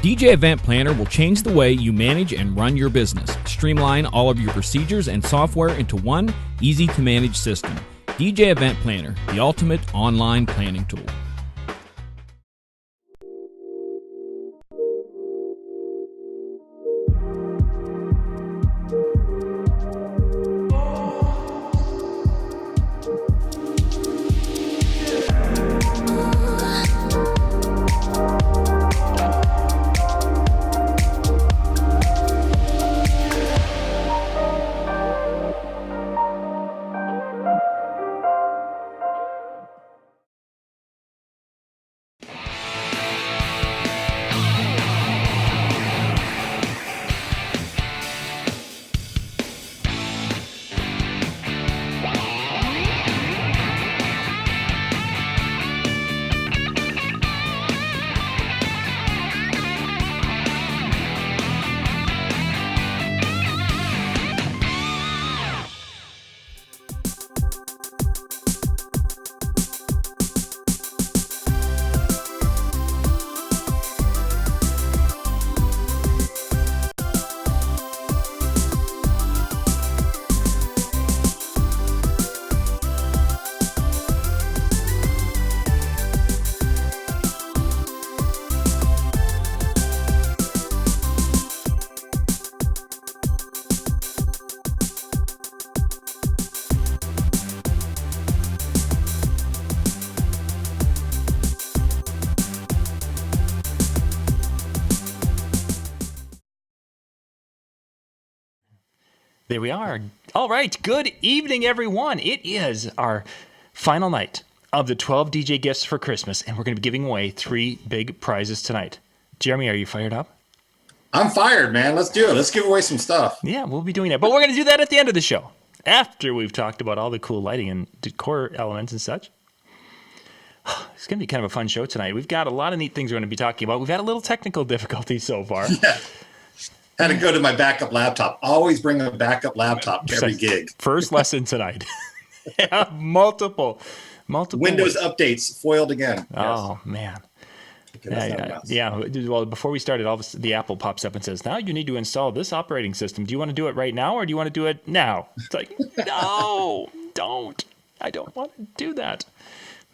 DJ Event Planner will change the way you manage and run your business. Streamline all of your procedures and software into one easy-to-manage system. DJ Event Planner, the ultimate online planning tool. There we are. All right. Good evening, everyone. It is our final night of the 12 DJ gifts for Christmas, and we're going to be giving away 3 big prizes tonight. Jeremy, are you fired up? I'm fired, man. Let's do it. Let's give away some stuff. Yeah, we'll be doing that. But we're going to do that at the end of the show, after we've talked about all the cool lighting and decor elements and such. It's going to be kind of a fun show tonight. We've got a lot of neat things we're going to be talking about. We've had a little technical difficulty so far. Yeah. Had to go to my backup laptop. Always bring a backup laptop to every gig. First lesson tonight. Yeah, multiple. Windows updates foiled again. Oh, man. Yeah. Well, before we started, the Apple pops up and says, now you need to install this operating system. Do you want to do it right now or do you want to do it now? It's like, no, don't. I don't want to do that.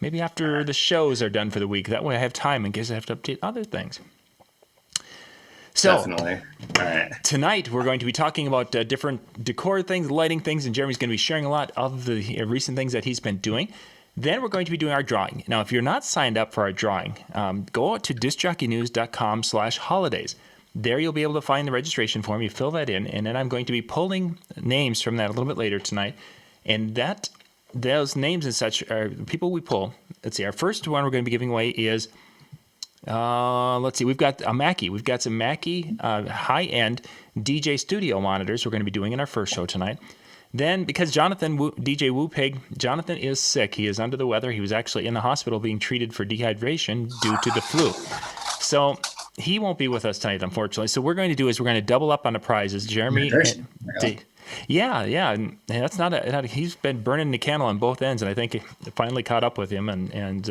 Maybe after the shows are done for the week. That way I have time in case I have to update other things. So, definitely. All right. Tonight we're going to be talking about different decor things, lighting things, and Jeremy's going to be sharing a lot of the recent things that he's been doing. Then we're going to be doing our drawing. Now, if you're not signed up for our drawing, go to discjockeynews.com/holidays. There you'll be able to find the registration form. You fill that in, and then I'm going to be pulling names from that a little bit later tonight. And those names and such are the people we pull. Let's see. Our first one we're going to be giving away is... let's see. We've got a Mackie. We've got some Mackie high-end DJ studio monitors we're going to be doing in our first show tonight. Then, because DJ Woo Pig, Jonathan is sick. He is under the weather. He was actually in the hospital being treated for dehydration due to the flu. So he won't be with us tonight, unfortunately. So what we're going to do is we're going to double up on the prizes. Jeremy... Yeah. And that's he's been burning the candle on both ends, and I think it finally caught up with him. And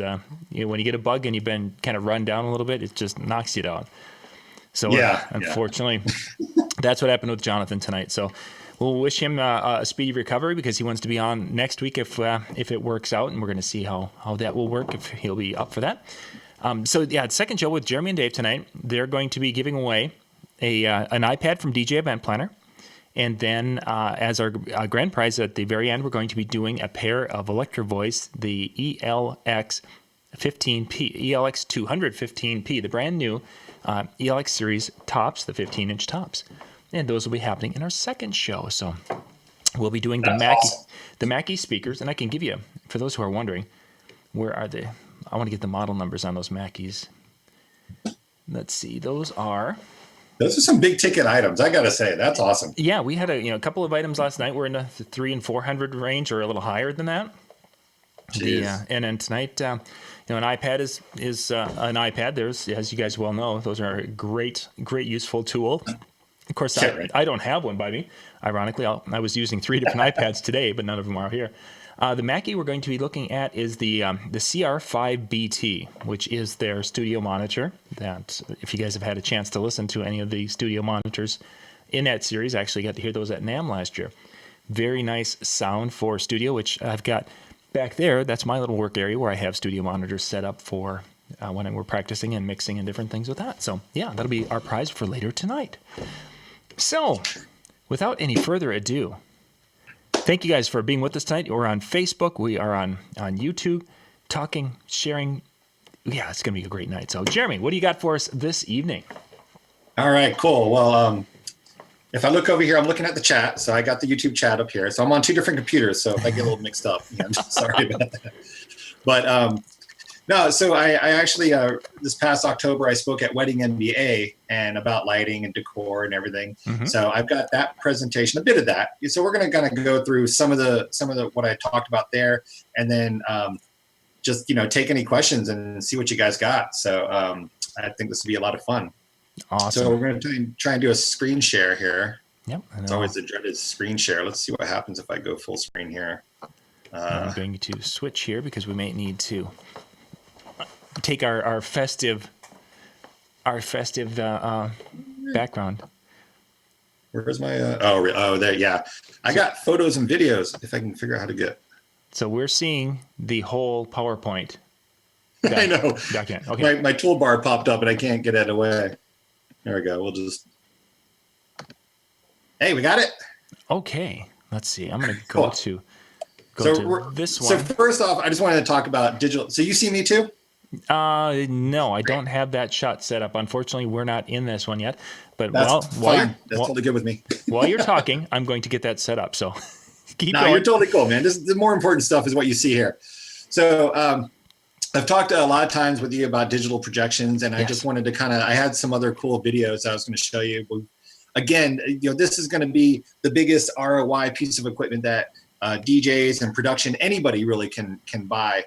when you get a bug and you've been kind of run down a little bit, it just knocks you down. So unfortunately, that's what happened with Jonathan tonight. So we'll wish him a speedy recovery because he wants to be on next week if it works out, and we're going to see how that will work if he'll be up for that. The second show with Jeremy and Dave tonight. They're going to be giving away an iPad from DJ Event Planner. And then as our grand prize at the very end, we're going to be doing a pair of Electro Voice, the ELX 15P, ELX 215P, the brand new ELX series tops, the 15-inch tops. And those will be happening in our second show. So we'll be doing the Mackie speakers. And I can give you, for those who are wondering, where are they? I want to get the model numbers on those Mackies. Let's see. Those are some big ticket items. I got to say, that's awesome. Yeah, we had a couple of items last night. We're in the $300 and $400 range, or a little higher than that. And then tonight, an iPad is an iPad. There's, as you guys well know, those are a great useful tool. Of course, I don't have one by me. Ironically, I was using 3 different iPads today, but none of them are here. The Mackie we're going to be looking at is the CR5BT, which is their studio monitor. That, if you guys have had a chance to listen to any of the studio monitors in that series, I actually got to hear those at NAMM last year. Very nice sound for studio, which I've got back there. That's my little work area where I have studio monitors set up for when we're practicing and mixing and different things with that. So yeah, that'll be our prize for later tonight. So without any further ado, thank you guys for being with us tonight. We're on Facebook. We are on YouTube, talking, sharing. Yeah, it's going to be a great night. So Jeremy, what do you got for us this evening? All right, cool. Well, if I look over here, I'm looking at the chat. So I got the YouTube chat up here. So I'm on two different computers. So if I get a little mixed up, I'm just sorry about that. But no, so I actually, this past October, I spoke at Wedding MBA and about lighting and decor and everything. Mm-hmm. So I've got that presentation, a bit of that. So we're going to kind of go through some of the what I talked about there, and then just take any questions and see what you guys got. So I think this will be a lot of fun. Awesome. So we're going to try and do a screen share here. Yep. It's always the dreaded screen share. Let's see what happens if I go full screen here. I'm going to switch here because we may need to take our festive background. Where's my oh there, yeah. I got photos and videos if I can figure out how to get. So we're seeing the whole PowerPoint. I know. Document. Okay. My toolbar popped up and I can't get it away. There we go. We'll just. Hey, we got it. Okay. Let's see. I'm going to go to this one. So first off, I just wanted to talk about digital. So you see me too? No, I don't have that shot set up. Unfortunately, we're not in this one yet. But that's totally good with me. While you're talking, I'm going to get that set up. So keep going. You're totally cool, man. The more important stuff is what you see here. So I've talked a lot of times with you about digital projections, and I just wanted to I had some other cool videos I was going to show you. Again, this is going to be the biggest ROI piece of equipment that DJs and production, anybody really can buy.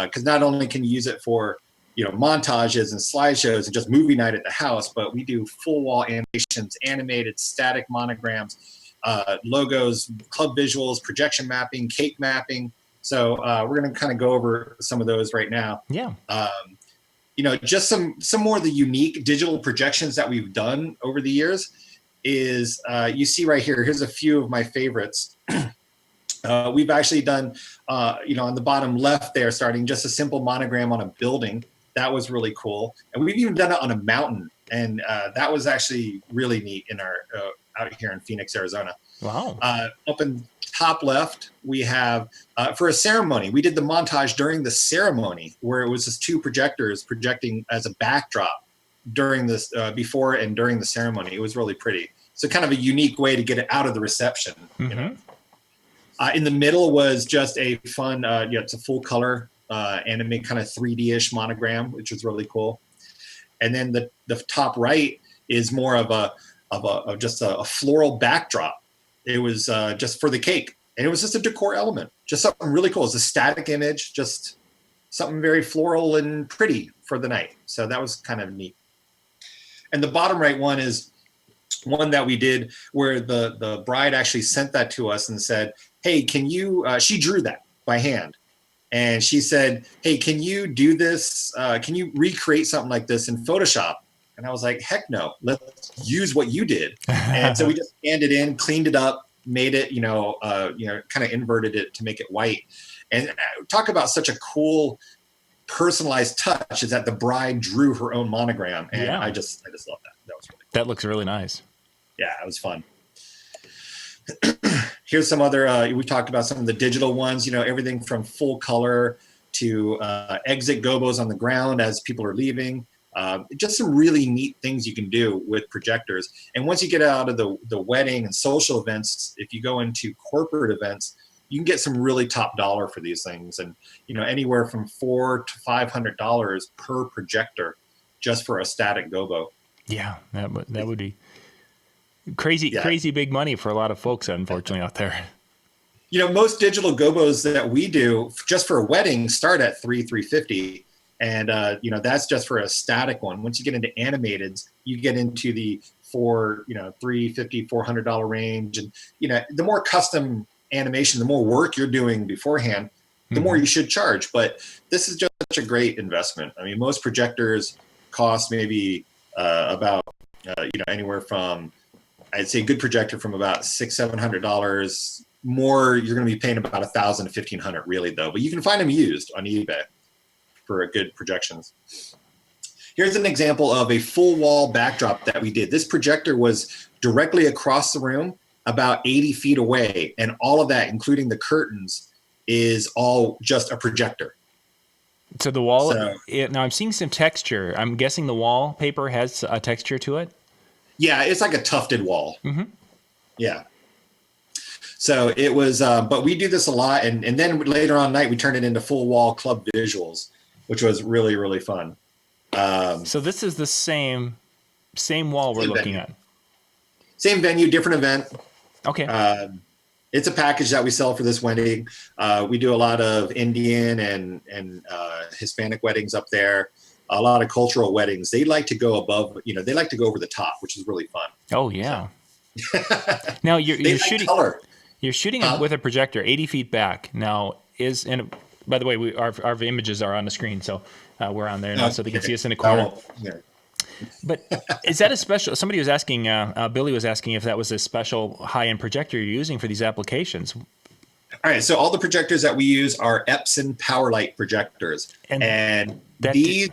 Because not only can you use it for montages and slideshows and just movie night at the house, but we do full wall animations, animated static monograms, logos, club visuals, projection mapping, cake mapping. So we're going to kind of go over some of those right now. Yeah. Just some more of the unique digital projections that we've done over the years is you see right here. Here's a few of my favorites. We've actually done, on the bottom left there, starting just a simple monogram on a building. That was really cool. And we've even done it on a mountain. And that was actually really neat in our out here in Phoenix, Arizona. Wow. Up in top left, we have, for a ceremony, we did the montage during the ceremony where it was just two projectors projecting as a backdrop during this, before and during the ceremony. It was really pretty. So kind of a unique way to get it out of the reception, Mm-hmm. In the middle was just a fun, it's a full color anime kind of 3D-ish monogram, which was really cool. And then the top right is more of just a floral backdrop. It was just for the cake, and it was just a decor element, just something really cool. It's a static image, just something very floral and pretty for the night. So that was kind of neat. And the bottom right one is one that we did where the bride actually sent that to us and said, hey, can you, she drew that by hand. And she said, hey, can you do this? Can you recreate something like this in Photoshop? And I was like, heck no, let's use what you did. And so we just scanned it in, cleaned it up, made it, kind of inverted it to make it white. And talk about such a cool personalized touch is that the bride drew her own monogram. And I just love that. That was really cool. That looks really nice. Yeah, it was fun. Here's some other, we talked about some of the digital ones, everything from full color to exit gobos on the ground as people are leaving. Just some really neat things you can do with projectors. And once you get out of the wedding and social events, if you go into corporate events, you can get some really top dollar for these things. And, anywhere from $400 to $500 per projector just for a static gobo. Yeah, that would be crazy big money for a lot of folks, unfortunately, out there. Most digital gobos that we do just for a wedding start at $350. And, that's just for a static one. Once you get into animateds, you get into the $350, $400 range. And, the more custom animation, the more work you're doing beforehand, the more you should charge. But this is just such a great investment. I mean, most projectors cost maybe about anywhere from, I'd say, a good projector from about $600-700. More, you're going to be paying about $1,000 to $1,500 really, though. But you can find them used on eBay for good projections. Here's an example of a full wall backdrop that we did. This projector was directly across the room, about 80 feet away, and all of that, including the curtains, is all just a projector. So the wall, now I'm seeing some texture. I'm guessing the wallpaper has a texture to it? Yeah, it's like a tufted wall. Yeah. So it was, but we do this a lot. And then later on night, we turned it into full wall club visuals, which was really, really fun. So this is the same wall we're looking at. Same venue, different event. Okay. It's a package that we sell for this wedding. We do a lot of Indian and Hispanic weddings up there. A lot of cultural weddings. They like to go above, they like to go over the top, which is really fun. Oh yeah. So. Now you're shooting color. You're shooting with a projector 80 feet back. Now and by the way, our images are on the screen, so we're on there now, so they can see us in a corner. But is that a special? Somebody was asking. Billy was asking if that was a special high-end projector you're using for these applications. All right, so all the projectors that we use are Epson Powerlight projectors, and these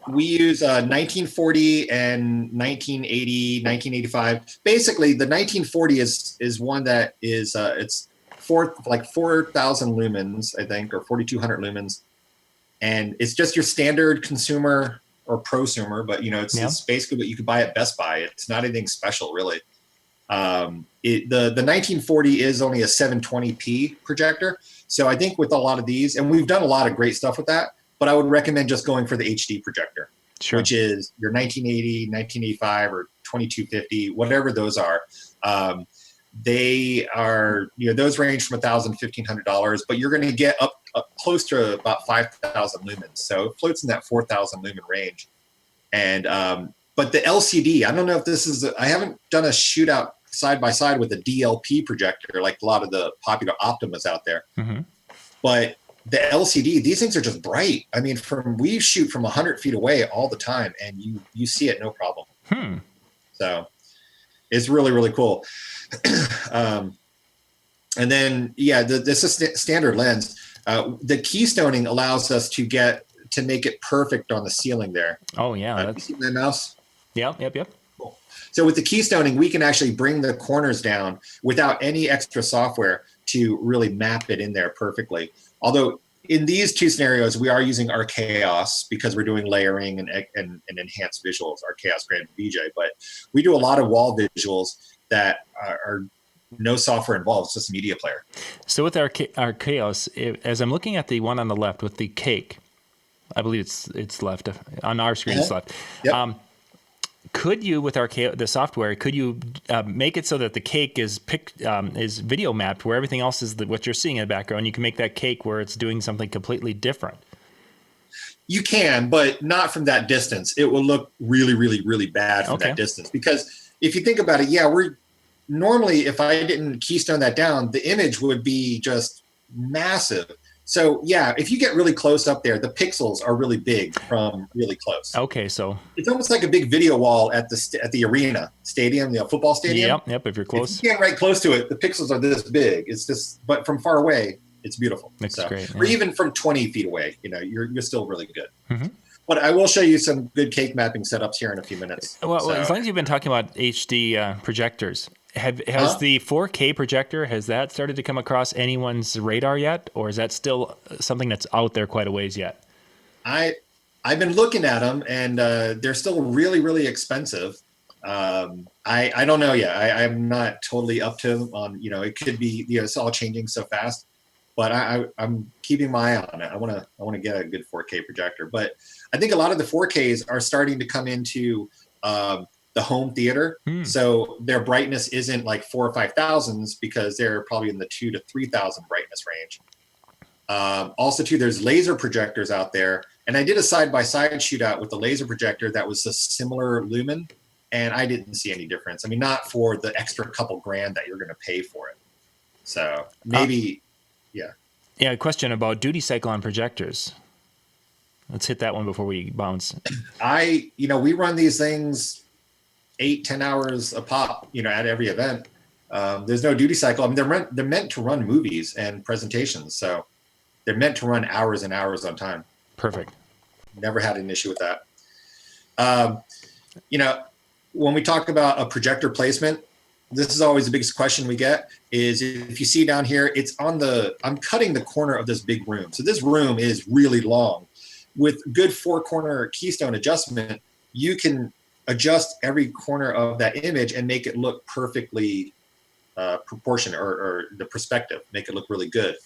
we use 1940 and 1980, 1985. Basically, the 1940 is one that is it's 4,000 lumens, I think, or 4,200 lumens, and it's just your standard consumer or prosumer, but it's basically what you could buy at Best Buy. It's not anything special, really. The 1940 is only a 720p projector, so I think with a lot of these, and we've done a lot of great stuff with that, but I would recommend just going for the HD projector, which is your 1980, 1985, or 2250, whatever those are. They are, those range from $1,000 to $1,500, but you're going to get up close to about 5,000 lumens. So it floats in that 4,000 lumen range. And, but the LCD, I don't know if this is, I haven't done a shootout side by side with a DLP projector, like a lot of the popular Optimas out there, but the LCD, these things are just bright. I mean, we shoot from 100 feet away all the time, and you see it no problem. So it's really, really cool. And then, this is standard lens. The keystoning allows us to make it perfect on the ceiling there. Oh yeah, you see my mouse? Yep. Cool. So with the keystoning, we can actually bring the corners down without any extra software to really map it in there perfectly. Although in these two scenarios, we are using our Chaos because we're doing layering and enhanced visuals, our Chaos Grand VJ. But we do a lot of wall visuals that are no software involved. It's just a media player. So with our Chaos, as I'm looking at the one on the left with the cake, I believe it's left on our screen. It's left. Yep. Could you, with the software, could you make it so that the cake is video mapped, where everything else is what you're seeing in the background? You can make that cake where it's doing something completely different. You can, but not from that distance. It will look really, really, really bad from that distance. Because if you think about it, we're normally, if I didn't keystone that down, the image would be just massive. So if you get really close up there, the pixels are really big from really close. Okay, so it's almost like a big video wall at the arena stadium, the football stadium. Yep. If you're close, if you get right close to it, the pixels are this big. It's just, but from far away, it's beautiful. That's great. Or even from 20 feet away, you're still really good. But I will show you some good cake mapping setups here in a few minutes. Well, as long as you've been talking about HD projectors. Has the 4K projector, has that started to come across anyone's radar yet? Or is that still something that's out there quite a ways yet? I've been looking at them, and they're still really, really expensive. I don't know yet. I'm not totally up to them on, it could be, it's all changing so fast. But I'm keeping my eye on it. I want to get a good 4K projector. But I think a lot of the 4Ks are starting to come into the home theater. So their brightness isn't like 4,000 or 5,000 because they're probably in the 2,000 to 3,000 brightness range. Also, too, there's laser projectors out there. And I did a side-by-side shootout with the laser projector that was a similar lumen, and I didn't see any difference. I mean, not for the extra couple grand that you're going to pay for it. So maybe, yeah. Yeah, a question about duty cycle on projectors. Let's hit that one before we bounce. We run these things 8-10 hours a pop, at every event. There's no duty cycle. I mean, they're meant to run movies and presentations, so they're meant to run hours and hours on time. Perfect. Never had an issue with that. When we talk about a projector placement, this is always the biggest question we get is if you see down here, I'm cutting the corner of this big room. So this room is really long. With good 4-corner keystone adjustment, you can adjust every corner of that image and make it look perfectly proportionate or the perspective, make it look really good.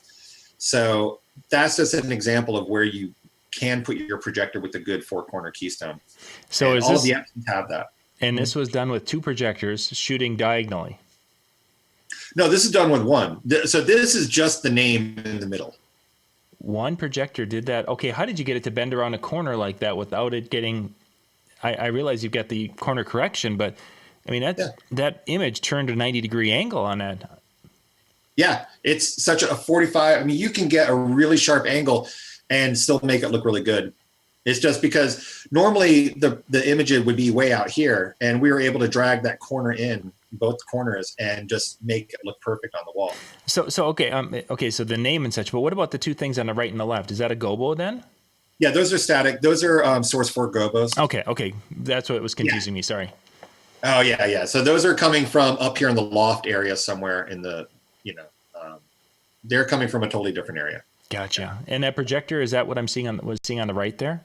So that's just an example of where you can put your projector with a good 4-corner keystone. So all of the Epsons have that. And this was done with 2 projectors shooting diagonally. No, this is done with 1. So this is just the name in the middle. 1 projector did that. Okay, how did you get it to bend around a corner like that without it getting... I realize you've got the corner correction, but I mean, that image turned a 90-degree angle on that. Yeah, it's such a 45. I mean, you can get a really sharp angle and still make it look really good. It's just because normally the image would be way out here, and we were able to drag that corner in, both corners, and just make it look perfect on the wall. So okay, so the name and such, but what about the 2 things on the right and the left? Is that a Gobo then? Yeah, those are static. Those are Source 4 Gobos. Okay, that's what was confusing me. Sorry. Oh yeah. So those are coming from up here in the loft area somewhere in the, they're coming from a totally different area. Gotcha. And that projector, is that what I'm seeing on the right there?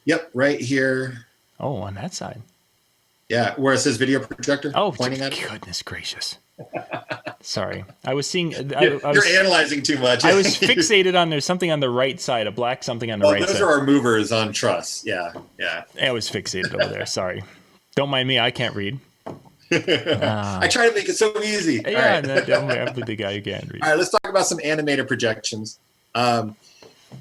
Yep, right here. Oh, on that side. Yeah, where it says video projector. Oh, pointing at it. Goodness gracious. Sorry. I was seeing... You're analyzing too much. I was fixated on there's something on the right side, a black something on the right side. Those are our movers on truss. Yeah. I was fixated over there. Sorry. Don't mind me. I can't read. I try to make it so easy. Yeah, I'm the guy who can't read. All right, let's talk about some animated projections.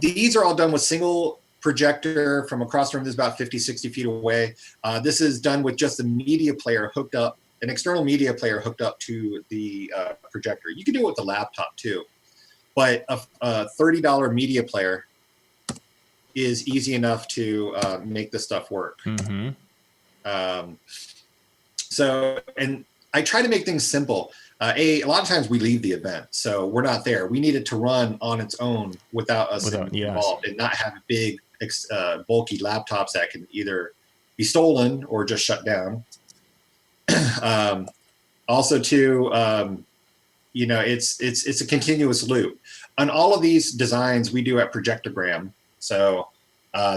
These are all done with single projector from across the room. This is about 50, 60 feet away. This is done with just a media player hooked up, an external media player hooked up to the projector. You can do it with the laptop too, but a $30 media player is easy enough to make this stuff work. Mm-hmm. And I try to make things simple. A lot of times we leave the event, so we're not there. We need it to run on its own without us involved, and not have big, bulky laptops that can either be stolen or just shut down. Also, too, it's a continuous loop. On all of these designs, we do at Projectogram. So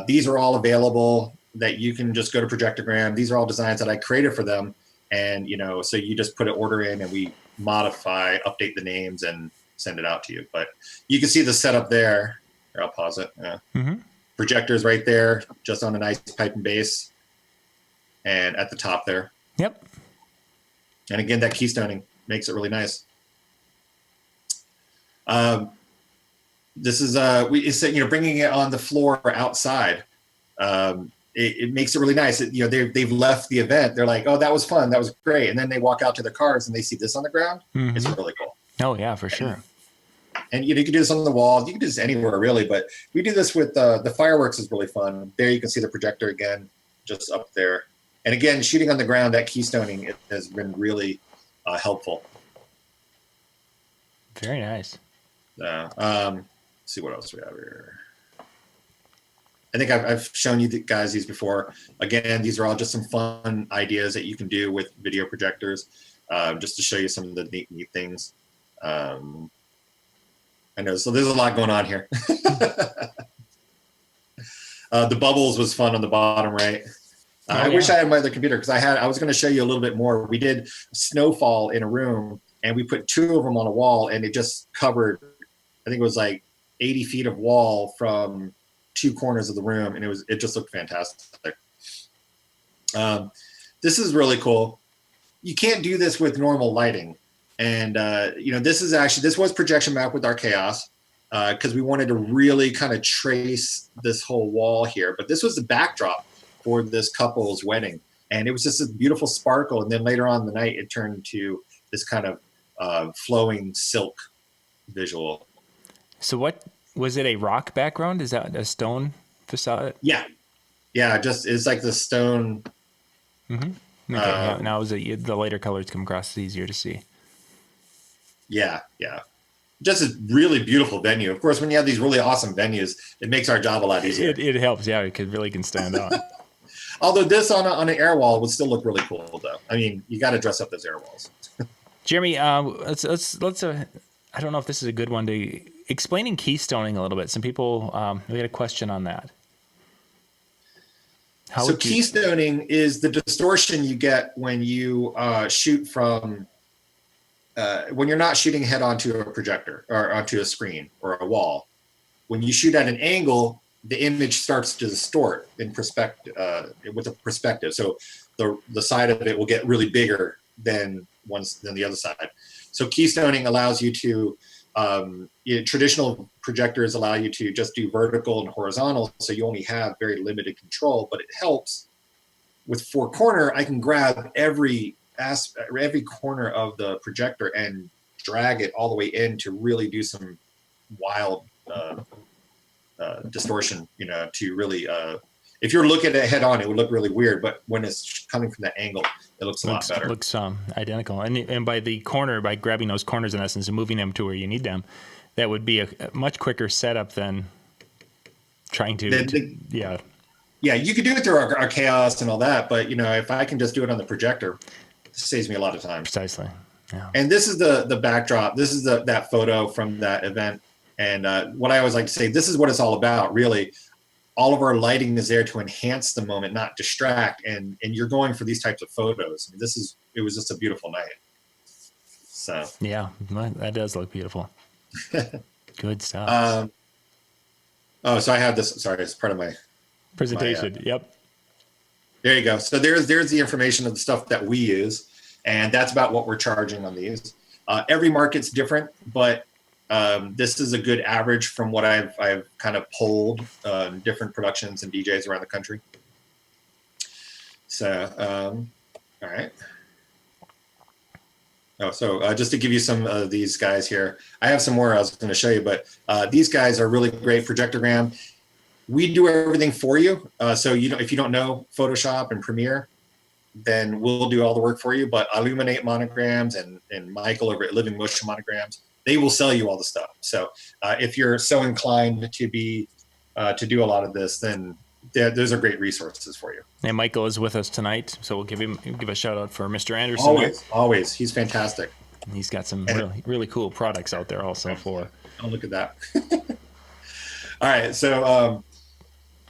these are all available that you can just go to Projectogram. These are all designs that I created for them. And, so you just put an order in and we modify, update the names and send it out to you. But you can see the setup there. Here, I'll pause it. Mm-hmm. Projector's right there, just on a nice pipe and base. And at the top there. Yep. And again, that keystoning makes it really nice. This is bringing it on the floor outside. It makes it really nice. They've left the event. They're like, oh, that was fun. That was great. And then they walk out to their cars and they see this on the ground. Mm-hmm. It's really cool. Oh yeah, for sure. And you can do this on the wall. You can do this anywhere really, but we do this with the fireworks is really fun. There you can see the projector again, just up there. And again, shooting on the ground, that keystoning has been really helpful. Very nice. Let's see what else we have here. I think I've shown you guys these before. Again, these are all just some fun ideas that you can do with video projectors, just to show you some of the neat things. I know, so there's a lot going on here. The bubbles was fun on the bottom right. I wish I had my other computer because I was going to show you a little bit more. We did snowfall in a room and we put 2 of them on a wall and it just covered, I think it was like 80 feet of wall from 2 corners of the room, and it just looked fantastic. This is really cool. You can't do this with normal lighting, and this was projection map with our chaos because we wanted to really kind of trace this whole wall here. But this was the backdrop for this couple's wedding, and it was just a beautiful sparkle. And then later on in the night, it turned to this kind of flowing silk visual. So what was it? A rock background? Is that a stone facade? Yeah. Yeah. Just, it's like the stone. Okay. Now is it, the lighter colors come across, it's easier to see. Yeah. Yeah. Just a really beautiful venue. Of course, when you have these really awesome venues, it makes our job a lot easier. It helps. Yeah. It really can stand out. Although this on an air wall would still look really cool, though. I mean, you got to dress up those air walls. Jeremy, let's I don't know if this is a good one to explaining keystoning a little bit. Some people, we had a question on that. So keystoning is the distortion you get when you shoot from, when you're not shooting head onto a projector or onto a screen or a wall. When you shoot at an angle, the image starts to distort in perspective, with a perspective. So the side of it will get really bigger than the other side. So keystoning allows you to, traditional projectors allow you to just do vertical and horizontal, so you only have very limited control, but it helps. With four corner, I can grab every corner of the projector and drag it all the way in to really do some wild distortion, to really, if you're looking at it head on, it would look really weird, but when it's coming from that angle, it looks a lot better. Looks identical. And by by grabbing those corners in essence and moving them to where you need them, that would be a much quicker setup than trying to yeah. Yeah, you could do it through our chaos and all that, but if I can just do it on the projector, it saves me a lot of time. Precisely. Yeah. And this is the backdrop. This is that photo from that event. And what I always like to say, this is what it's all about, really. All of our lighting is there to enhance the moment, not distract. And you're going for these types of photos. I mean, it was just a beautiful night. So yeah, that does look beautiful. Good stuff. So I have this. Sorry, it's part of my presentation. Yep. There you go. So there's the information of the stuff that we use, and that's about what we're charging on these. Every market's different, but this is a good average from what I've kind of polled different productions and DJs around the country. So, all right. Oh, so just to give you some of these guys here, I have some more I was going to show you, but these guys are really great. Projectogram. We do everything for you. So if you don't know Photoshop and Premiere, then we'll do all the work for you. But Illuminate Monograms and Michael over at Living Motion Monograms, they will sell you all the stuff. So if you're so inclined to do a lot of this, then those are great resources for you. And Michael is with us tonight, so we'll give a shout out for Mr. Anderson. Always, he's fantastic. And he's got some really cool products out there also for. Oh, look at that! All right, so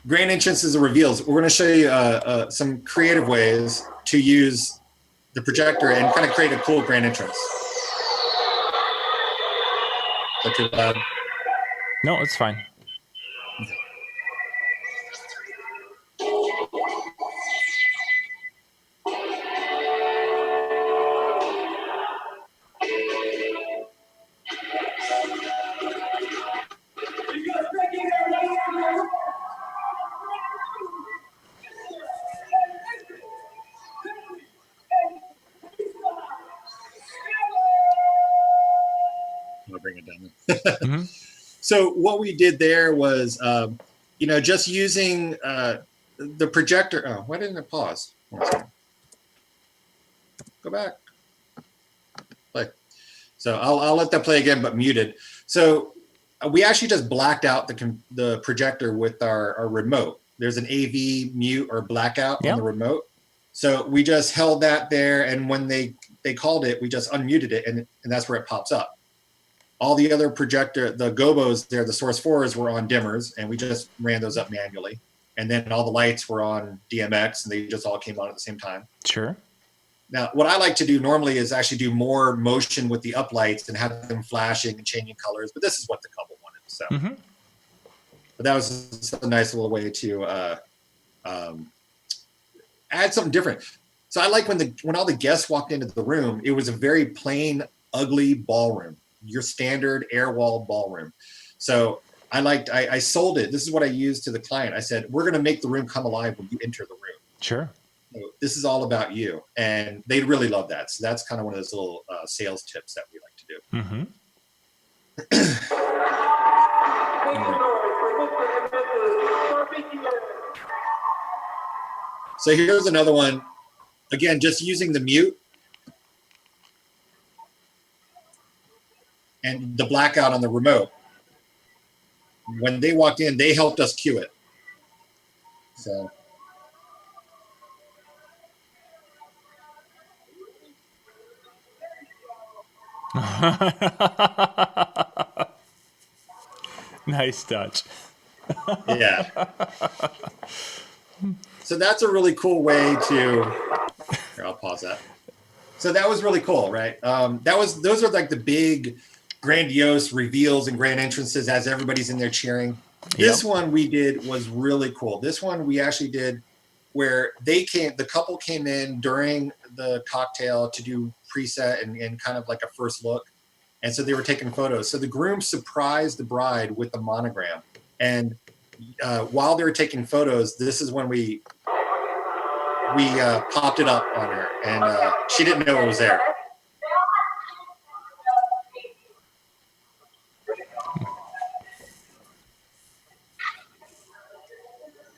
grand entrances and reveals. We're going to show you some creative ways to use the projector and kind of create a cool grand entrance. Is that too loud? No, it's fine. I'll bring it down. Mm-hmm. So what we did there was, just using the projector. Oh, why didn't it pause? Go back. Play. So I'll let that play again, but muted. So we actually just blacked out the projector with our remote. There's an AV mute or blackout on the remote. So we just held that there, and when they called it, we just unmuted it, and that's where it pops up. All the other projector, the Gobos there, the Source 4s were on dimmers, and we just ran those up manually. And then all the lights were on DMX, and they just all came on at the same time. Sure. Now, what I like to do normally is actually do more motion with the up lights and have them flashing and changing colors, but this is what the couple wanted. So, but that was just a nice little way to add something different. So I like when all the guests walked into the room, it was a very plain, ugly ballroom. Your standard air wall ballroom. So I sold it. This is what I used to the client. I said, we're going to make the room come alive when you enter the room. Sure. So this is all about you. And they really love that. So that's kind of one of those little sales tips that we like to do. So here's another one. Again, just using the mute and the blackout on the remote. When they walked in, they helped us cue it. So. Nice touch. Yeah. So that's a really cool way to. Here, I'll pause that. So that was really cool, right? Those are like the big, grandiose reveals and grand entrances as everybody's in there cheering. This one we did was really cool. This one we actually did where the couple came in during the cocktail to do preset and kind of like a first look. And so they were taking photos. So the groom surprised the bride with the monogram. And while they were taking photos, this is when we popped it up on her, and she didn't know it was there.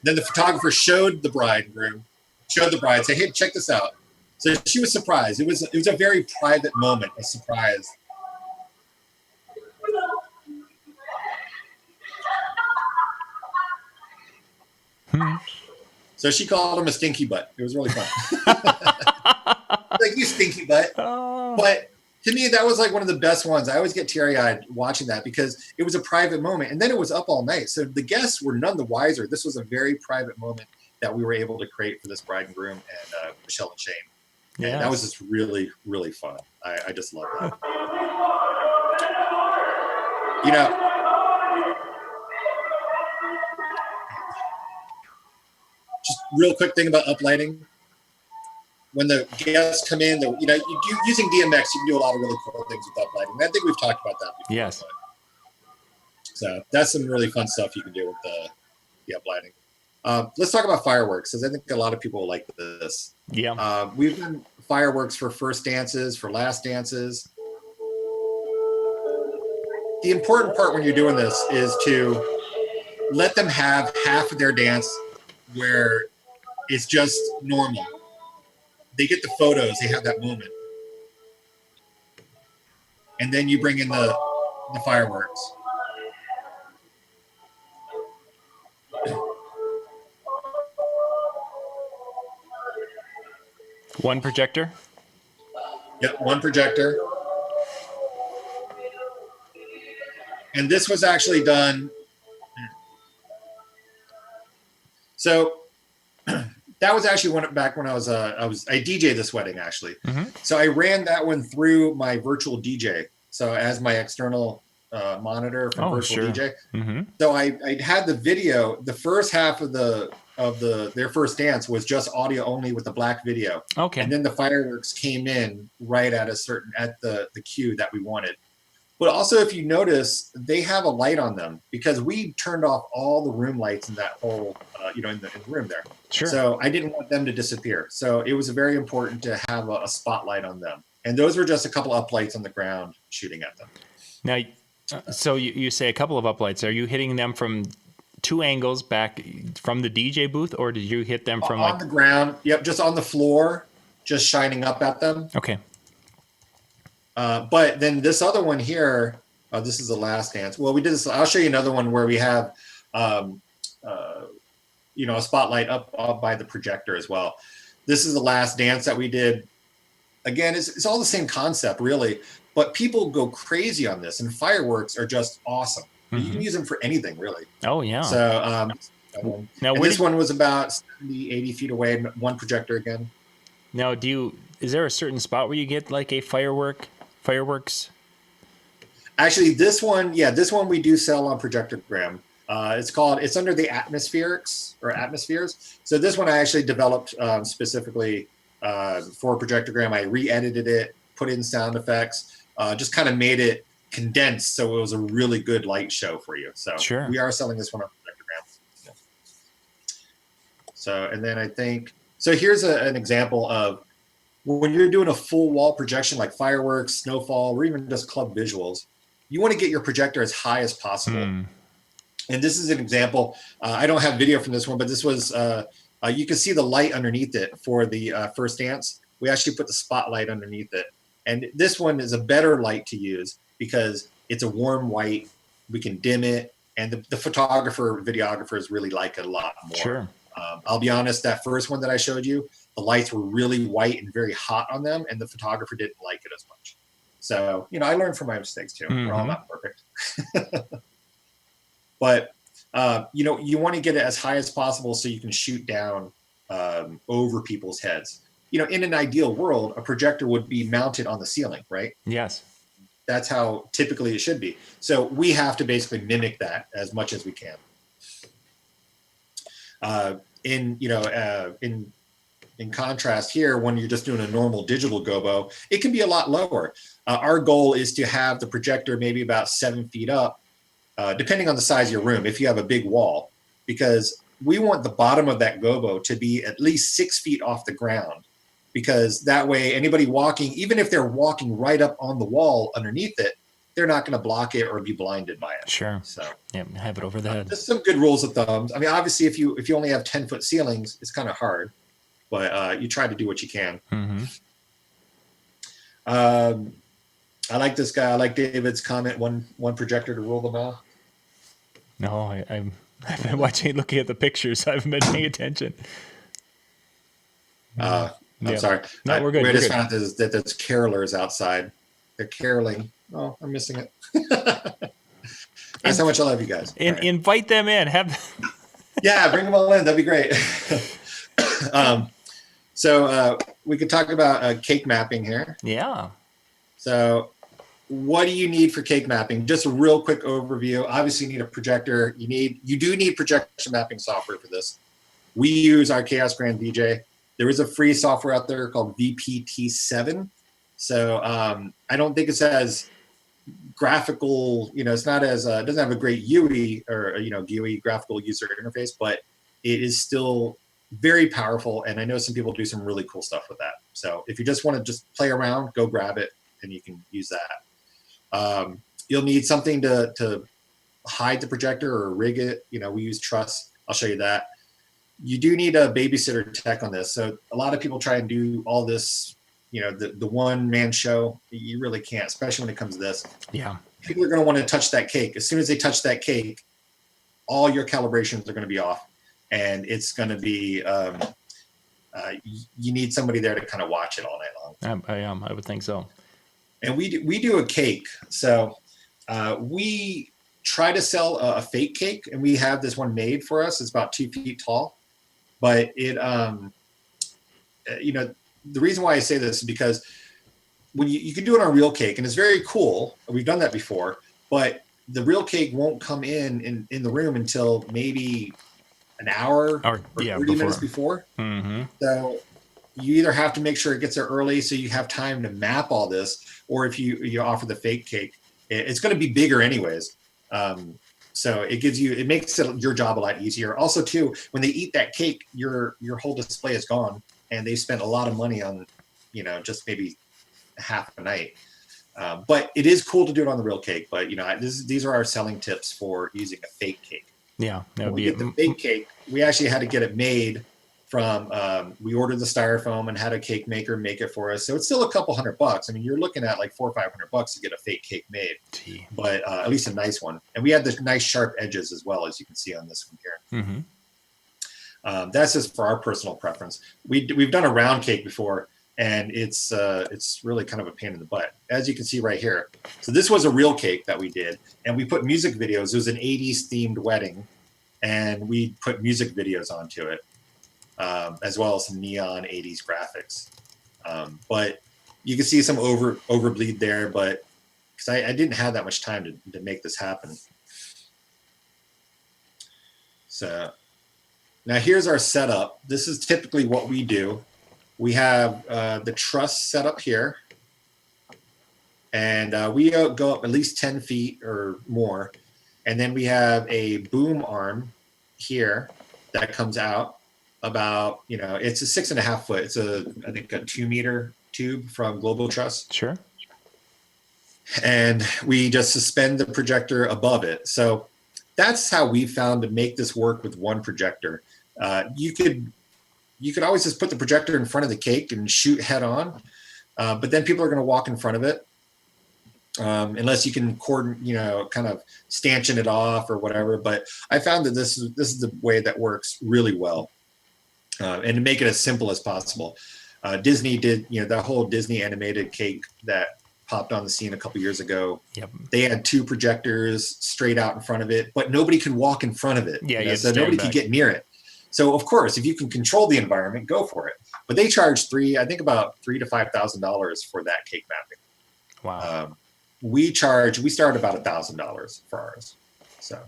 Then the photographer showed the bride, say, "Hey, check this out." So she was surprised. It was a very private moment, a surprise. So she called him a stinky butt. It was really fun. Like, you stinky butt. Oh. But to me, that was like one of the best ones. I always get teary-eyed watching that because it was a private moment. And then it was up all night. So the guests were none the wiser. This was a very private moment that we were able to create for this bride and groom and Michelle and Shane. Yeah, and that was just really, really fun. I just love that. You know, just real quick thing about uplighting. When the guests come in, using DMX, you can do a lot of really cool things with uplighting. I think we've talked about that before. Yes. So that's some really fun stuff you can do with the uplighting. Let's talk about fireworks, because I think a lot of people like this. Yeah. We've done fireworks for first dances, for last dances. The important part when you're doing this is to let them have half of their dance where it's just normal. They get the photos, they have that moment. And then you bring in the fireworks. One projector? Yep, one projector. And this was actually done. So that was actually back when I DJ'd this wedding actually. Mm-hmm. So I ran that one through my virtual DJ. So as my external monitor from virtual DJ. Mm-hmm. So I had the video. The first half of their first dance was just audio only with the black video. Okay. And then the fireworks came in right at the cue that we wanted. But also, if you notice, they have a light on them because we turned off all the room lights in that whole, in the room there. Sure. So I didn't want them to disappear. So it was very important to have a spotlight on them. And those were just a couple of uplights on the ground shooting at them. Now, so you say a couple of uplights. Are you hitting them from two angles back from the DJ booth, or did you hit them from on the ground? Yep, just on the floor, just shining up at them. Okay. But then this other one here, this is the last dance. Well, we did this. I'll show you another one where we have, a spotlight up by the projector as well. This is the last dance that we did. Again, it's all the same concept, really. But people go crazy on this, and fireworks are just awesome. Mm-hmm. You can use them for anything, really. Oh, yeah. So now this one was about 70, 80 feet away, one projector again. Now, is there a certain spot where you get like a fireworks? Actually, this one we do sell on Projectogram. It's under the atmospherics or atmospheres. So this one I actually developed specifically for Projectogram. I re-edited it, put in sound effects, just kind of made it condensed so it was a really good light show for you. So sure. We are selling this one on Projectogram. Yeah. So, and then I think, so here's an example of when you're doing a full wall projection like fireworks, snowfall, or even just club visuals, you want to get your projector as high as possible. And this is an example. I don't have video from this one, but this was, you can see the light underneath it for the first dance. We actually put the spotlight underneath it. And this one is a better light to use because it's a warm white. We can dim it. And the photographer, videographers really like it a lot more. Sure. I'll be honest, that first one that I showed you, the lights were really white and very hot on them, and the photographer didn't like it as much. So, I learned from my mistakes too. We're all not perfect. But, you want to get it as high as possible so you can shoot down over people's heads. In an ideal world, a projector would be mounted on the ceiling, right? Yes. That's how typically it should be. So we have to basically mimic that as much as we can. In contrast here, when you're just doing a normal digital gobo, it can be a lot lower. Our goal is to have the projector maybe about 7 feet up, depending on the size of your room, if you have a big wall, because we want the bottom of that gobo to be at least 6 feet off the ground, because that way anybody walking, even if they're walking right up on the wall underneath it, they're not going to block it or be blinded by it. Sure. So have it over the head. Just some good rules of thumbs. I mean, obviously, if you only have 10-foot ceilings, it's kind of hard, but you try to do what you can. I like this guy. I like David's comment. One projector to rule them out. No, I've been looking at the pictures. I haven't been paying attention. I'm sorry. No, we're good. We just found that there's carolers outside. They're caroling. Oh, I'm missing it. That's how much I love you guys. Invite them in. Yeah, bring them all in. That'd be great. So we could talk about cake mapping here. Yeah. So what do you need for cake mapping? Just a real quick overview. Obviously, you need a projector. You do need projection mapping software for this. We use our Chaos Grand VJ. There is a free software out there called VPT7. So I don't think it's as graphical, it's not as, it doesn't have a great UI or, GUI, graphical user interface, but it is still very powerful. And I know some people do some really cool stuff with that. So if you just want to just play around, go grab it and you can use that. You'll need something to hide the projector or rig it. We use truss. I'll show you that. You do need a babysitter tech on this. So a lot of people try and do all this, the one-man show. You really can't, especially when it comes to this. Yeah. People are going to want to touch that cake. As soon as they touch that cake, all your calibrations are going to be off. And it's going to be, you need somebody there to kind of watch it all night long. I would think so. And we do a cake. So we try to sell a fake cake, and we have this one made for us. It's about 2 feet tall. But it, the reason why I say this is because when you can do it on a real cake, and it's very cool. We've done that before, but the real cake won't come in the room until maybe an hour or 30 minutes before. Mm-hmm. So you either have to make sure it gets there early so you have time to map all this, or if you offer the fake cake, it's going to be bigger anyways. So it makes your job a lot easier. Also, too, when they eat that cake, your whole display is gone, and they spent a lot of money on, just maybe half a night. But it is cool to do it on the real cake. But these are our selling tips for using a fake cake. Yeah, that would be the fake cake. We actually had to get it made from. We ordered the styrofoam and had a cake maker make it for us. So it's still a couple $100. I mean, you're looking at like $400 or $500 to get a fake cake made. Gee. But at least a nice one. And we had the nice sharp edges as well, as you can see on this one here. Mm-hmm. That's just for our personal preference. We've done a round cake before, and it's really kind of a pain in the butt, as you can see right here. So this was a real cake that we did, and we put music videos. It was an 80s themed wedding, and we put music videos onto it, as well as some neon 80s graphics. But you can see some overbleed there, but because I didn't have that much time to make this happen. So now here's our setup. This is typically what we do. We have the truss set up here, and we go up at least 10 feet or more. And then we have a boom arm here that comes out about, it's a 6.5 foot. It's I think a 2 meter tube from Global Truss. Sure. and we just suspend the projector above it. So that's how we found to make this work with one projector. You could always just put the projector in front of the cake and shoot head on, but then people are going to walk in front of it. Unless you can kind of stanchion it off or whatever. But I found that this is the way that works really well, and to make it as simple as possible. Disney did, that whole Disney animated cake that popped on the scene a couple years ago. Yep. They had 2 projectors straight out in front of it, but nobody could walk in front of it. Yeah, so nobody could get near it. So of course, if you can control the environment, go for it. But they charged about $3,000 to $5,000 for that cake mapping. Wow. We started about $1,000 for ours. So,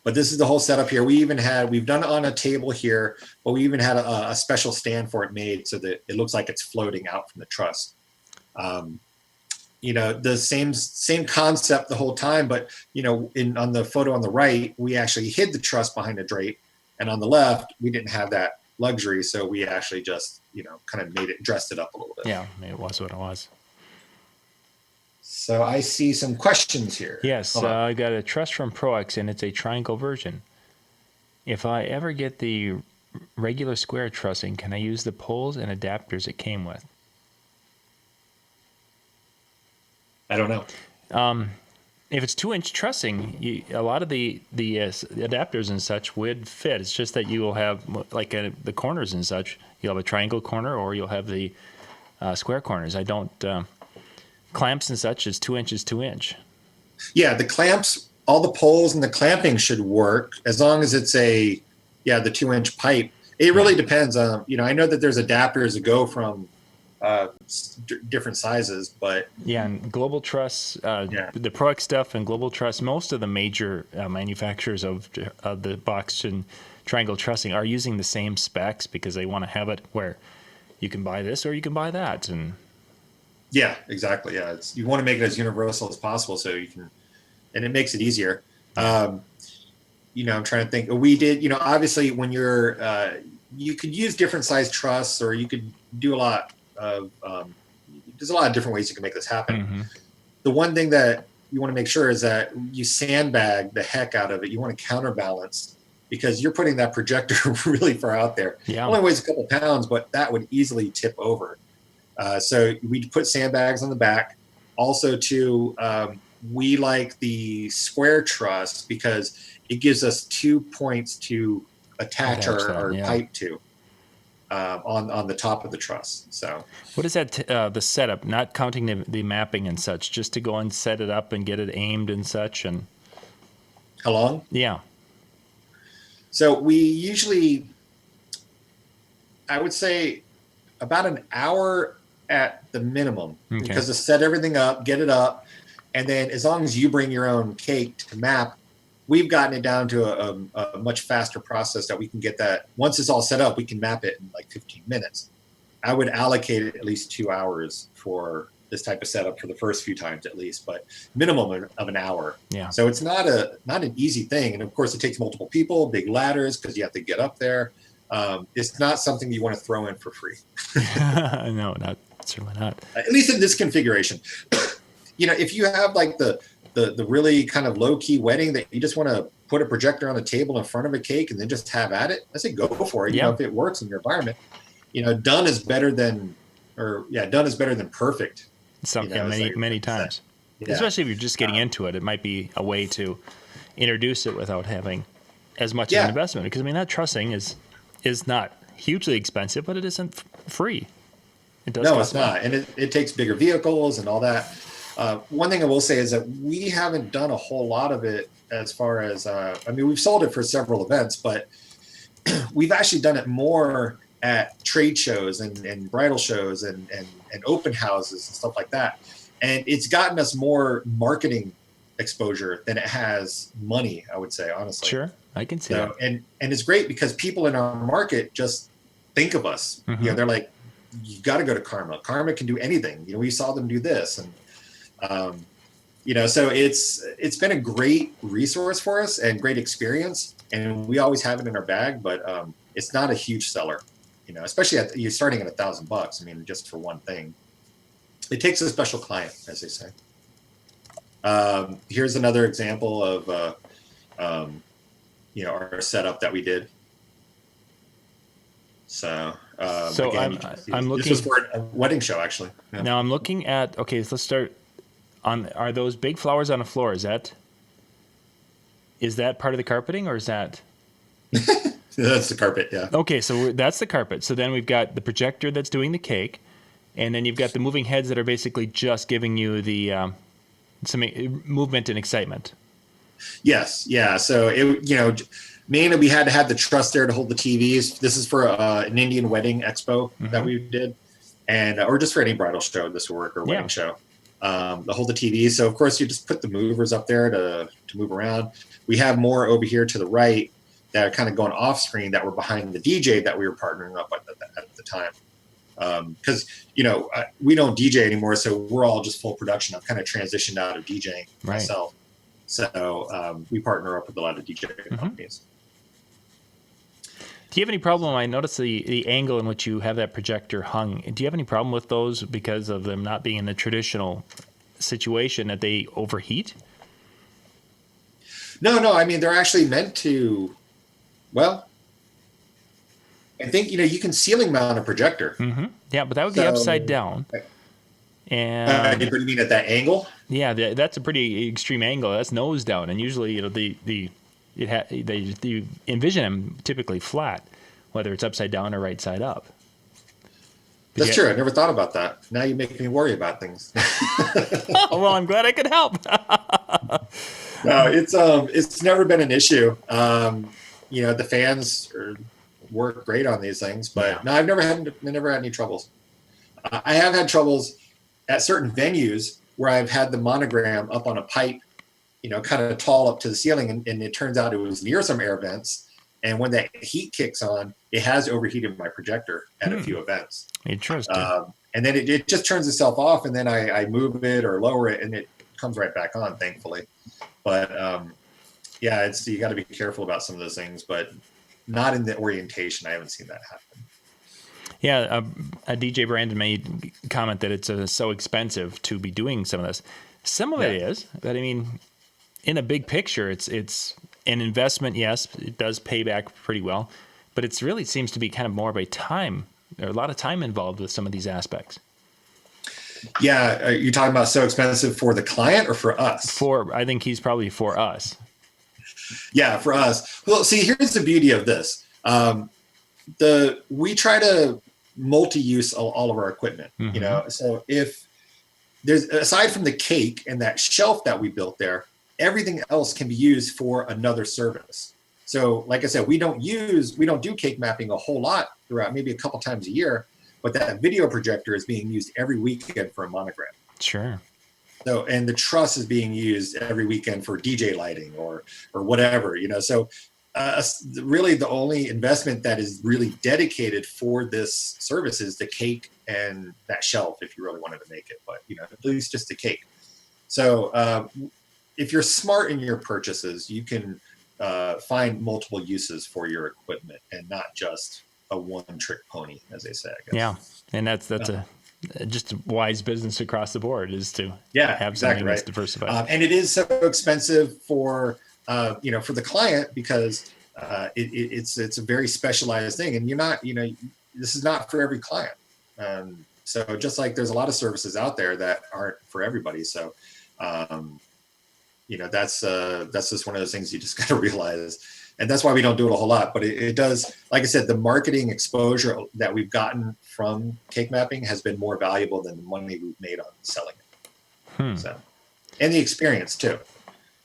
but this is the whole setup here. We've done it on a table here, but we even had a special stand for it made so that it looks like it's floating out from the truss. The same concept the whole time, but on the photo on the right, we actually hid the truss behind a drape, and on the left, we didn't have that luxury, so we actually just kind of dressed it up a little bit. Yeah, it was what it was. So I see some questions here. Yes, I got a truss from ProX, and it's a triangle version. If I ever get the regular square trussing, can I use the poles and adapters it came with? I don't know. If it's 2-inch trussing, a lot of the adapters and such would fit. It's just that you will have the corners and such. You'll have a triangle corner, or you'll have the square corners. I don't. Clamps and such is 2 inches, 2-inch. Yeah, the clamps, all the poles and the clamping should work as long as it's the 2-inch pipe. It really depends on, I know that there's adapters that go from different sizes, but yeah, and Global Truss, the ProX stuff and Global Truss, most of the major manufacturers of the box and triangle trussing are using the same specs because they want to have it where you can buy this or you can buy that. And yeah, exactly. Yeah, you want to make it as universal as possible so you can, and it makes it easier. I'm trying to think. We did, obviously when you're, you could use different size truss, or you could do a lot of, there's a lot of different ways you can make this happen. Mm-hmm. The one thing that you want to make sure is that you sandbag the heck out of it. You want to counterbalance, because you're putting that projector really far out there. Yeah. It only weighs a couple pounds, but that would easily tip over. So we put sandbags on the back. Also, too, we like the square truss because it gives us 2 points to attach our pipe to on the top of the truss. So what is that? The setup, not counting the mapping and such, just to go and set it up and get it aimed and such. And how long? Yeah. So we usually, I would say, about an hour at the minimum, because to set everything up, get it up, and then as long as you bring your own cake to map, we've gotten it down to a much faster process that we can get that. Once it's all set up, we can map it in like 15 minutes. I would allocate it at least 2 hours for this type of setup for the first few times at least, but minimum of an hour. Yeah. So it's not an easy thing. And of course it takes multiple people, big ladders, because you have to get up there. It's not something you want to throw in for free. No, certainly not. At least in this configuration. If you have like the really kind of low key wedding that you just want to put a projector on the table in front of a cake and then just have at it, I say go for it. If it works in your environment, done is better than perfect. Many times. Yeah. Especially if you're just getting into it, it might be a way to introduce it without having as much of an investment. Because that trussing is not hugely expensive, but it isn't free. No, it's not. And it takes bigger vehicles and all that. One thing I will say is that we haven't done a whole lot of it as far as, we've sold it for several events, but we've actually done it more at trade shows and bridal shows and open houses and stuff like that. And it's gotten us more marketing exposure than it has money, I would say, honestly. Sure, I can see that. And it's great because people in our market just think of us. Mm-hmm. They're like, you got to go to Karma. Karma can do anything. We saw them do this. And, so it's been a great resource for us and great experience. And we always have it in our bag, but it's not a huge seller, especially you're starting at $1,000, just for one thing. it takes a special client, as they say. Here's another example of our setup that we did. So, So again, I'm looking. This was for a wedding show, actually. Yeah. Now I'm looking at. Okay, so let's start. Are those big flowers on the floor? Is that part of the carpeting, or is that? That's the carpet, yeah. Okay, so that's the carpet. So then we've got the projector that's doing the cake, and then you've got the moving heads that are basically just giving you the some movement and excitement. Yes, yeah. So mainly we had to have the truss there to hold the TVs. This is for an Indian wedding expo that we did, and or just for any bridal show, this will work, or wedding show. To hold the TVs. So of course you just put the movers up there to move around. We have more over here to the right that are kind of going off screen that were behind the DJ that we were partnering up at the time. Because we don't DJ anymore, so we're all just full production. I've kind of transitioned out of DJing myself, so we partner up with a lot of DJ companies. Do you have any problem? I noticed the angle in which you have that projector hung. Do you have any problem with those because of them not being in the traditional situation that they overheat? No. I mean, they're actually meant to. Well, I think you can ceiling mount a projector. Mm-hmm. Yeah, but that would be upside down. And what do you mean at that angle? Yeah, that's a pretty extreme angle. That's nose down, and usually you envision them typically flat, whether it's upside down or right side up. That's true. I never thought about that. Now you make me worry about things. Oh, well, I'm glad I could help. No, it's never been an issue. The fans work great on these things, but no, I've never had any troubles. I have had troubles at certain venues where I've had the monogram up on a pipe, kind of tall up to the ceiling, and it turns out it was near some air vents. And when that heat kicks on, it has overheated my projector at a few events. Interesting. And then it just turns itself off, and then I move it or lower it, and it comes right back on, thankfully. But you got to be careful about some of those things, but not in the orientation. I haven't seen that happen. Yeah, a DJ Brandon made comment that it's so expensive to be doing some of this. Some of it is, but I mean, in a big picture, it's an investment. Yes, it does pay back pretty well, but it really seems to be kind of more of a a lot of time involved with some of these aspects. Yeah, are you talking about so expensive for the client or for us? I think he's probably for us. Yeah, for us. Well, see, here's the beauty of this. We try to multi-use all of our equipment, so if there's, aside from the cake and that shelf that we built there, everything else can be used for another service. So like I said, we don't do cake mapping a whole lot throughout, maybe a couple times a year, but that video projector is being used every weekend for a monogram. Sure. So, and the truss is being used every weekend for DJ lighting or whatever, so really the only investment that is really dedicated for this service is the cake and that shelf, if you really wanted to make it, but at least just the cake. So if you're smart in your purchases, you can find multiple uses for your equipment and not just a one-trick pony, as they say, I guess. Yeah, and that's just a wise business across the board is to have something that's diversified. And it is so expensive for the client because it's a very specialized thing, and you're not, this is not for every client. So just like there's a lot of services out there that aren't for everybody. So, that's just one of those things you just got to realize. And that's why we don't do it a whole lot, but it does, like I said, the marketing exposure that we've gotten from cake mapping has been more valuable than the money we've made on selling it. So, and the experience too,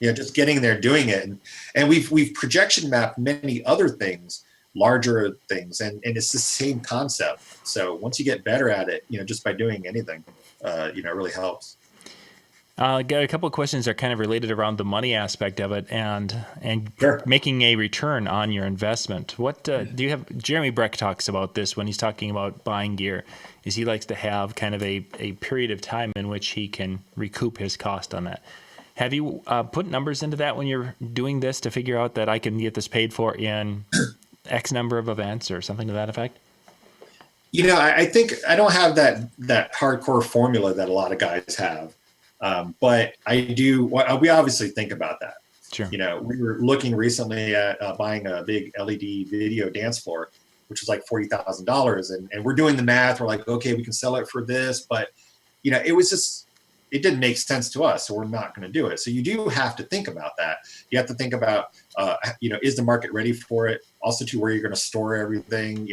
just getting there, doing it. And we've projection mapped many other things, larger things, and it's the same concept. So once you get better at it, just by doing anything, it really helps. Got a couple of questions that are kind of related around the money aspect of it and Sure. making a return on your investment. What do you have? Jeremy Breck talks about this when he's talking about buying gear, is he likes to have kind of a period of time in which he can recoup his cost on that. Have you put numbers into that when you're doing this to figure out that I can get this paid for in X number of events or something to that effect? I think I don't have that hardcore formula that a lot of guys have, but I do. We obviously think about that. Sure. We were looking recently at buying a big LED video dance floor, which was like $40,000, and we're doing the math. We're like, okay, we can sell it for this, but it didn't make sense to us, so we're not going to do it. So you do have to think about that. You have to think about, is the market ready for it? Also, to where you're going to store everything.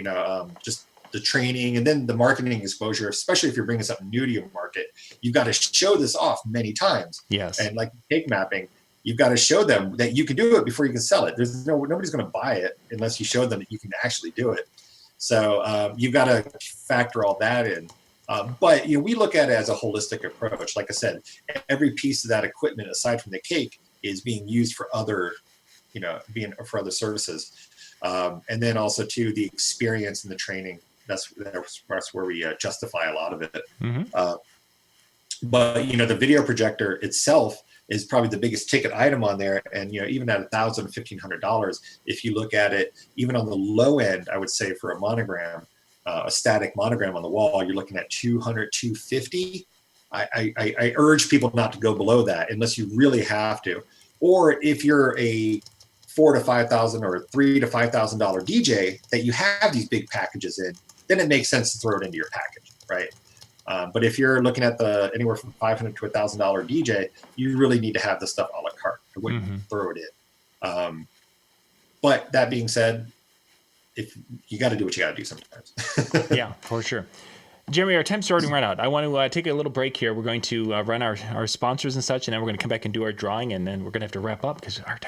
Just the training, and then the marketing exposure, especially if you're bringing something new to your market. You've got to show this off many times. Yes. And like cake mapping, you've got to show them that you can do it before you can sell it. Nobody's going to buy it unless you show them that you can actually do it. So you've got to factor all that in. But we look at it as a holistic approach. Like I said, every piece of that equipment, aside from the cake, is being used for other services. And then also too, the experience and the training. That's where we justify a lot of it. Mm-hmm. But the video projector itself is probably the biggest ticket item on there. And even at $1,000, $1,500, if you look at it, even on the low end, I would say for a monogram, a static monogram on the wall, you're looking at $200, $250. I urge people not to go below that unless you really have to. Or if you're a $4,000 to $5,000 or $3,000 to $5,000 DJ that you have these big packages in, then it makes sense to throw it into your package, right? But if you're looking at anywhere from $500 to $1,000 DJ, you really need to have the stuff a la carte. I wouldn't throw it in. But that being said, if you got to do what you got to do sometimes. Yeah, for sure. Jeremy, our time's starting right out. I want to take a little break here. We're going to run our sponsors and such, and then we're going to come back and do our drawing, and then we're going to have to wrap up because our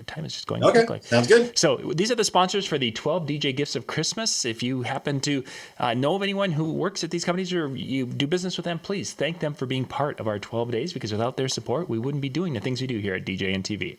time is just going quickly. Sounds good. So these are the sponsors for the 12 DJ Gifts of Christmas. If you happen to know of anyone who works at these companies or you do business with them, please thank them for being part of our 12 days, because without their support, we wouldn't be doing the things we do here at DJNTV.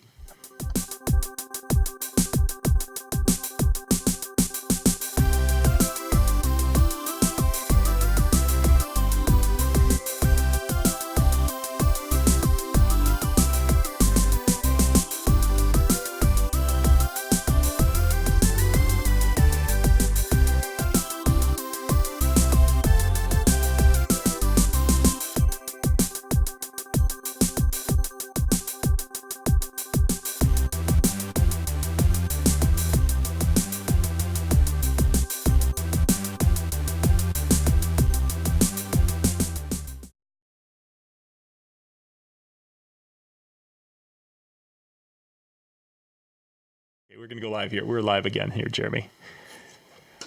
We're going to go live here. We're live again here, Jeremy.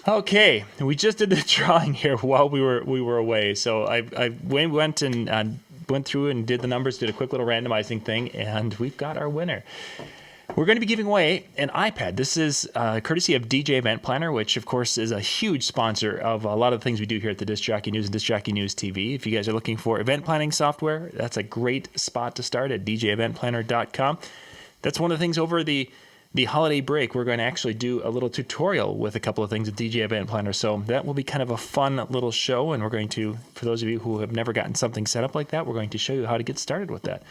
Okay, we just did the drawing here while we were away. So I went through and did the numbers, did a quick little randomizing thing, and we've got our winner. We're going to be giving away an iPad. This is courtesy of DJ Event Planner, which, of course, is a huge sponsor of a lot of the things we do here at the Disc Jockey News and Disc Jockey News TV. If you guys are looking for event planning software, that's a great spot to start at djeventplanner.com. That's one of the things over the holiday break. We're going to actually do a little tutorial with a couple of things at DJ Event Planner. So that will be kind of a fun little show. And we're going to, for those of you who have never gotten something set up like that, we're going to show you how to get started with that.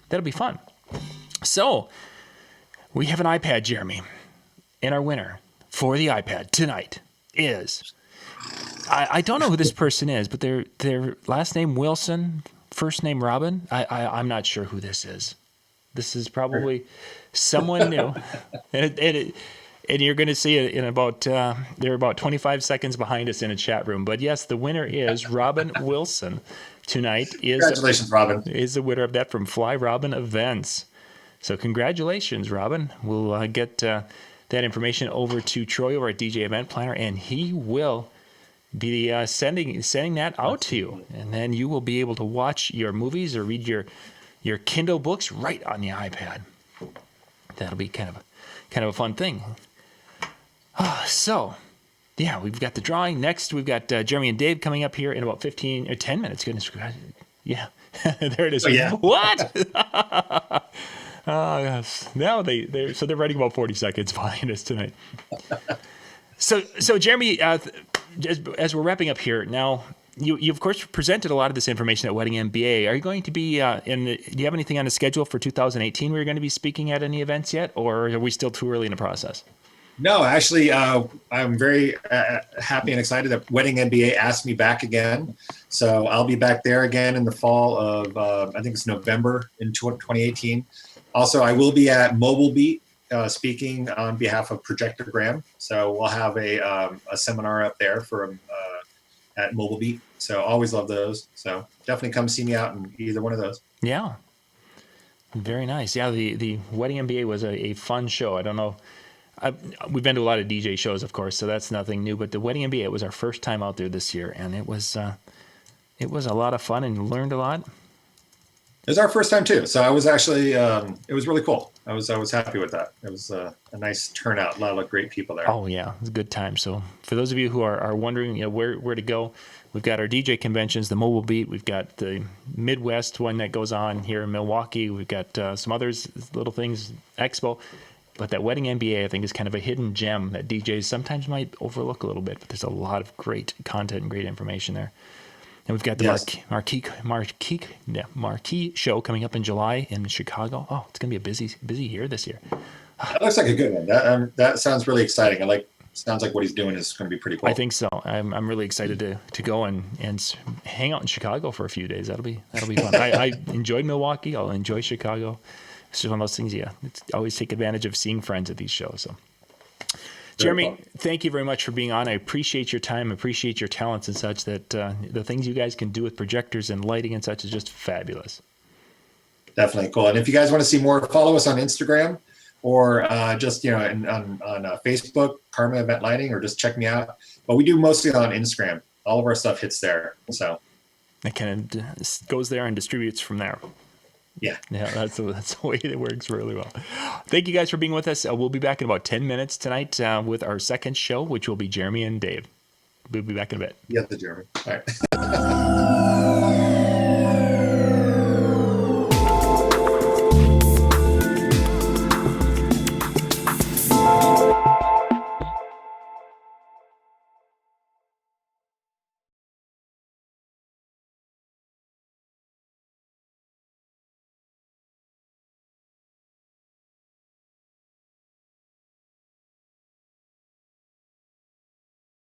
That'll be fun. So we have an iPad, Jeremy. And our winner for the iPad tonight is, I don't know who this person is, but their last name Wilson, first name Robin. I'm not sure who this is. This is probably someone new, and you're going to see it in about they're about 25 seconds behind us in a chat room. But yes, the winner is Robin Wilson tonight. Congratulations, Robin. Is the winner of that from Fly Robin Events. So congratulations, Robin. We'll get that information over to Troy over at DJ Event Planner, and he will be sending that out to you, and then you will be able to watch your movies or read your Kindle books right on the iPad. That'll be kind of a fun thing. So, yeah, we've got the drawing. Next, we've got Jeremy and Dave coming up here in about 15 or 10 minutes. Goodness, yeah, there it is. Oh, yeah. What? Yes. Now they're running about 40 seconds behind us tonight. So Jeremy, as we're wrapping up here now. You of course presented a lot of this information at Wedding MBA. Are you going to be do you have anything on the schedule for 2018 where you're going to be speaking at any events yet, or are we still too early in the process? No, actually, I'm very happy and excited that Wedding MBA asked me back again. So I'll be back there again in the fall of, I think it's November in 2018. Also, I will be at Mobile Beat speaking on behalf of Projectogram. So we'll have a seminar up there for at Mobile Beat. So always love those. So definitely come see me out in either one of those. Yeah. Very nice. Yeah, the Wedding MBA was a fun show. I don't know. We've been to a lot of DJ shows, of course, so that's nothing new. But the Wedding MBA was our first time out there this year, and it was a lot of fun and learned a lot. It was our first time too, so I was actually it was really cool. I was happy with that. It was a nice turnout, a lot of great people there. Oh yeah, it was a good time. So for those of you who are wondering, where to go, we've got our DJ conventions, the Mobile Beat. We've got the Midwest one that goes on here in Milwaukee. We've got some others, little things, Expo. But that Wedding MBA, I think, is kind of a hidden gem that DJs sometimes might overlook a little bit. But there's a lot of great content and great information there. And we've got the marquee show coming up in July in Chicago. Oh, it's going to be a busy year this year. That looks like a good one. That sounds really exciting. Sounds like what he's doing is going to be pretty cool. I think so. I'm really excited to go and hang out in Chicago for a few days. That'll be fun. I enjoyed Milwaukee. I'll enjoy Chicago. It's just one of those things. Yeah, it's always take advantage of seeing friends at these shows. So. Jeremy, thank you very much for being on. I appreciate your time, appreciate your talents and such, that the things you guys can do with projectors and lighting and such is just fabulous. Definitely cool. And if you guys want to see more, follow us on Instagram or just, on Facebook, Karma Event Lighting, or just check me out. But we do mostly on Instagram. All of our stuff hits there. So it kind of goes there and distributes from there. Yeah, that's the way it works really well. Thank you guys for being with us. We'll be back in about 10 minutes tonight with our second show, which will be Jeremy and Dave. We'll be back in a bit. Yeah, the Jeremy. All right.